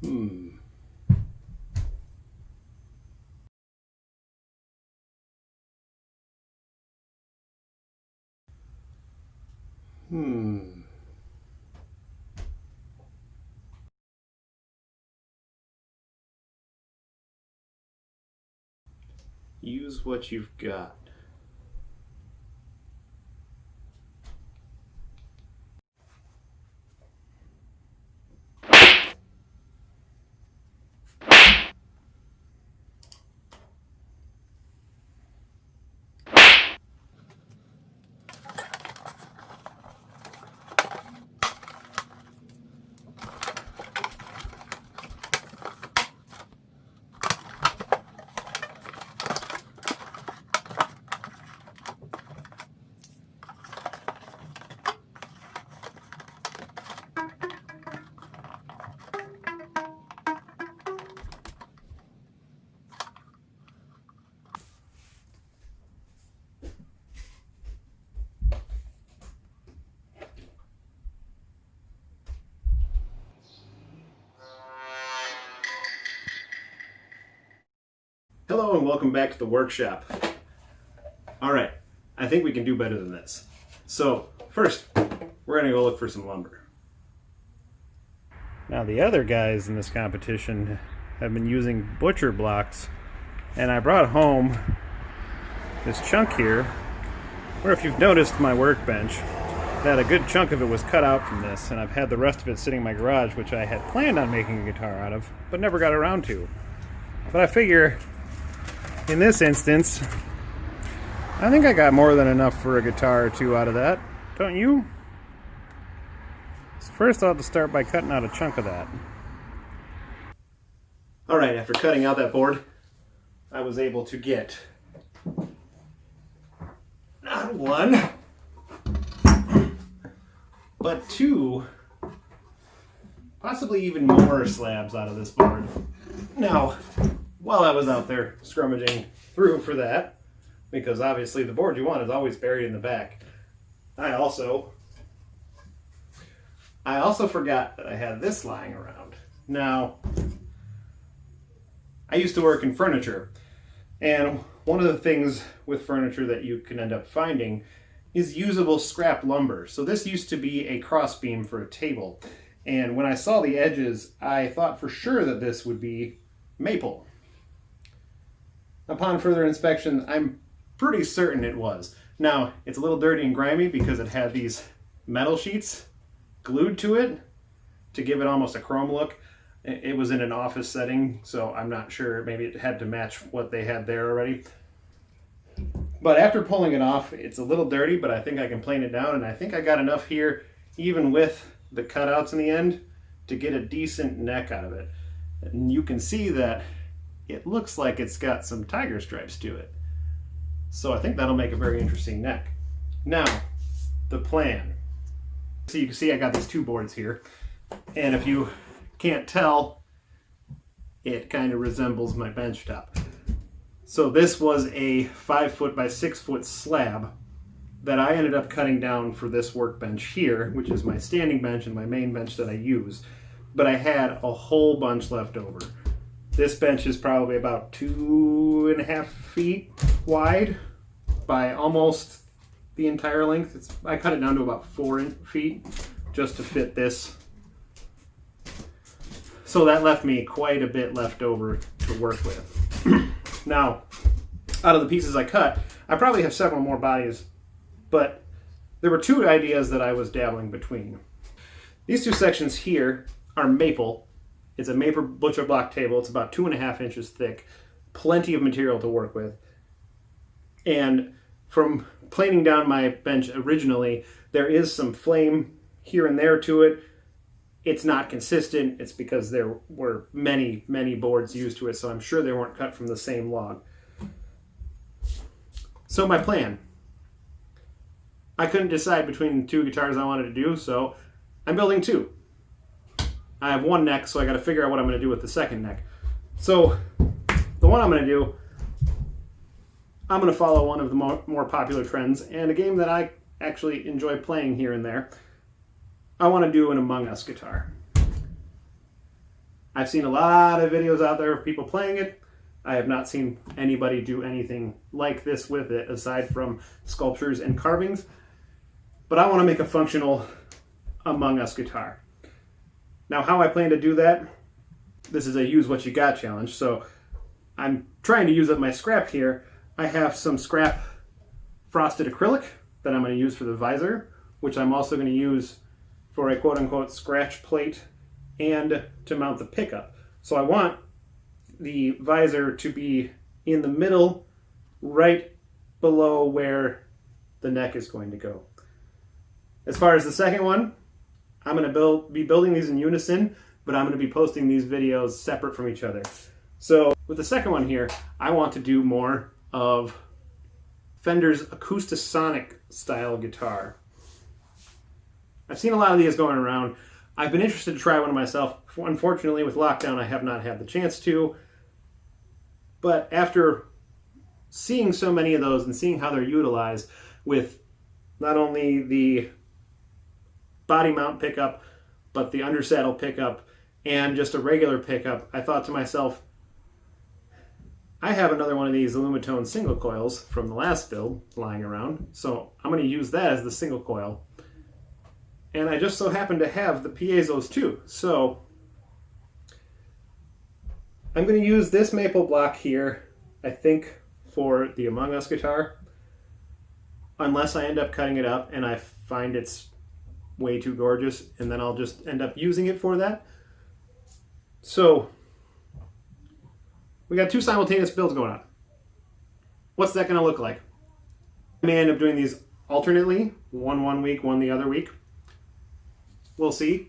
Hmm. Use what you've got. Hello and welcome back to the workshop. Alright, I think we can do better than this. So, first, we're going to go look for some lumber. Now the other guys in this competition have been using butcher blocks, and I brought home this chunk here, where if you've noticed my workbench, that a good chunk of it was cut out from this, and I've had the rest of it sitting in my garage, which I had planned on making a guitar out of, but never got around to. But I figure, in this instance, I think I got more than enough for a guitar or two out of that, don't you? So first I'll have to start by cutting out a chunk of that. Alright, after cutting out that board, I was able to get not one, but two, possibly even more slabs out of this board. Now, while I was out there scrummaging through for that, because obviously the board you want is always buried in the back, I also forgot that I had this lying around. Now, I used to work in furniture, and one of the things with furniture that you can end up finding is usable scrap lumber. So this used to be a crossbeam for a table, and when I saw the edges, I thought for sure that this would be maple. Upon further inspection, I'm pretty certain it was. Now, it's a little dirty and grimy because it had these metal sheets glued to it to give it almost a chrome look. It was in an office setting, so I'm not sure. Maybe it had to match what they had there already. But after pulling it off, it's a little dirty, but I think I can plane it down, and I think I got enough here, even with the cutouts in the end, to get a decent neck out of it. And you can see that it looks like it's got some tiger stripes to it. So I think that'll make a very interesting neck. Now, the plan. So you can see I got these two boards here, and if you can't tell, it kind of resembles my bench top. So this was a 5-foot by 6-foot slab that I ended up cutting down for this workbench here, which is my standing bench and my main bench that I use. But I had a whole bunch left over. This bench is probably about 2.5 feet wide by almost the entire length. I cut it down to about 4 feet just to fit this. So that left me quite a bit left over to work with. Now, out of the pieces I cut, I probably have several more bodies, but there were two ideas that I was dabbling between. These two sections here are maple. It's a maple butcher block table. It's about 2.5 inches thick. Plenty of material to work with. And from planing down my bench originally, there is some flame here and there to it. It's not consistent. It's because there were many, many boards used to it, so I'm sure they weren't cut from the same log. So my plan. I couldn't decide between the two guitars I wanted to do, so I'm building two. I have one neck, so I got to figure out what I'm going to do with the second neck. So the one I'm going to do, I'm going to follow one of the more popular trends, and a game that I actually enjoy playing here and there. I want to do an Among Us guitar. I've seen a lot of videos out there of people playing it. I have not seen anybody do anything like this with it aside from sculptures and carvings. But I want to make a functional Among Us guitar. Now, how I plan to do that, this is a use what you got challenge. So I'm trying to use up my scrap here. I have some scrap frosted acrylic that I'm going to use for the visor, which I'm also going to use for a quote-unquote scratch plate and to mount the pickup. So I want the visor to be in the middle, right below where the neck is going to go. As far as the second one, I'm going to be building these in unison, but I'm going to be posting these videos separate from each other. So with the second one here, I want to do more of Fender's Acoustasonic style guitar. I've seen a lot of these going around. I've been interested to try one myself. Unfortunately, with lockdown, I have not had the chance to. But after seeing so many of those and seeing how they're utilized with not only the body mount pickup, but the undersaddle pickup and just a regular pickup, I thought to myself, I have another one of these Alumitone single coils from the last build lying around, so I'm going to use that as the single coil. And I just so happen to have the piezos too, so I'm going to use this maple block here, I think, for the Among Us guitar, unless I end up cutting it up and I find it's way too gorgeous, and then I'll just end up using it for that. So we got two simultaneous builds going on. What's that going to look like? I may end up doing these alternately, one week, one the other week. We'll see.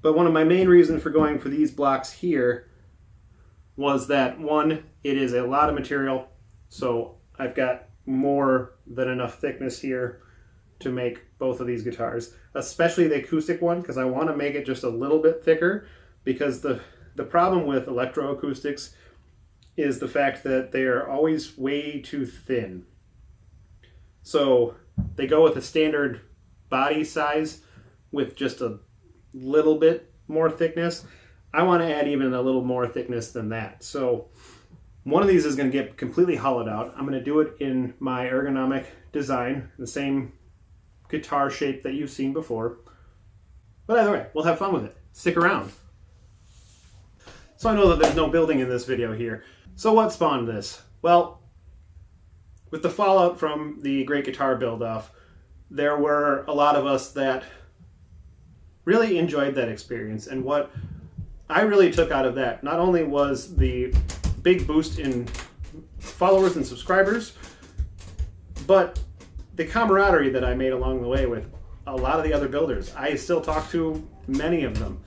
But one of my main reasons for going for these blocks here was that, one, it is a lot of material, so I've got more than enough thickness here to make both of these guitars, especially the acoustic one, because I want to make it just a little bit thicker, because the problem with electroacoustics is the fact that they are always way too thin. So they go with a standard body size with just a little bit more thickness. I want to add even a little more thickness than that. So one of these is going to get completely hollowed out. I'm going to do it in my ergonomic design, the same guitar shape that you've seen before. But either way, we'll have fun with it. Stick around. So I know that there's no building in this video here. So what spawned this? Well, with the fallout from the Great Guitar Build-Off, there were a lot of us that really enjoyed that experience. And what I really took out of that, not only was the big boost in followers and subscribers, but the camaraderie that I made along the way with a lot of the other builders. I still talk to many of them.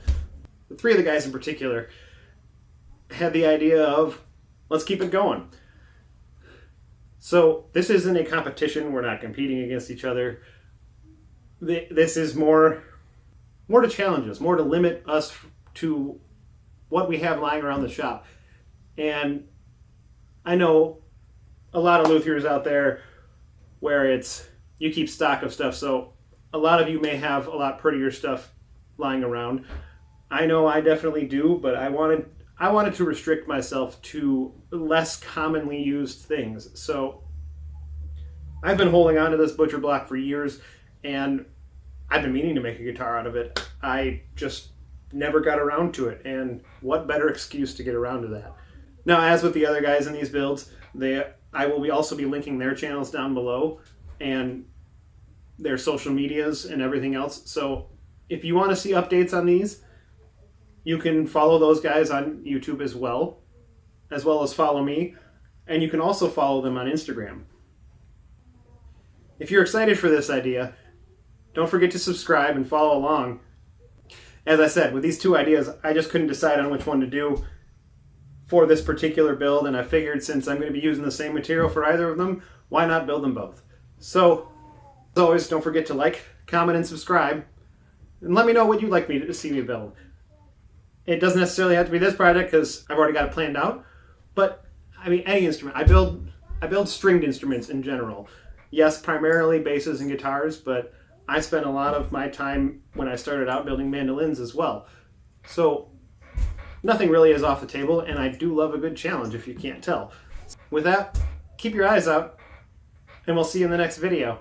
The three of the guys in particular had the idea of, let's keep it going. So this isn't a competition. We're not competing against each other. This is more to challenge us, more to limit us to what we have lying around the shop. And I know a lot of luthiers out there where it's, you keep stock of stuff, so a lot of you may have a lot prettier stuff lying around. I know I definitely do, but I wanted to restrict myself to less commonly used things. So I've been holding on to this butcher block for years, and I've been meaning to make a guitar out of it. I just never got around to it, and what better excuse to get around to that. Now, as with the other guys in these builds, I will also be linking their channels down below and their social medias and everything else. So if you want to see updates on these, you can follow those guys on YouTube as well as follow me. And you can also follow them on Instagram. If you're excited for this idea, don't forget to subscribe and follow along. As I said, with these two ideas, I just couldn't decide on which one to do for this particular build, and I figured since I'm going to be using the same material for either of them, why not build them both? So, as always, don't forget to like, comment, and subscribe, and let me know what you'd like me to see me build. It doesn't necessarily have to be this project because I've already got it planned out, but I mean any instrument. I build stringed instruments in general. Yes, primarily basses and guitars, but I spent a lot of my time when I started out building mandolins as well. So nothing really is off the table, and I do love a good challenge if you can't tell. With that, keep your eyes out, and we'll see you in the next video.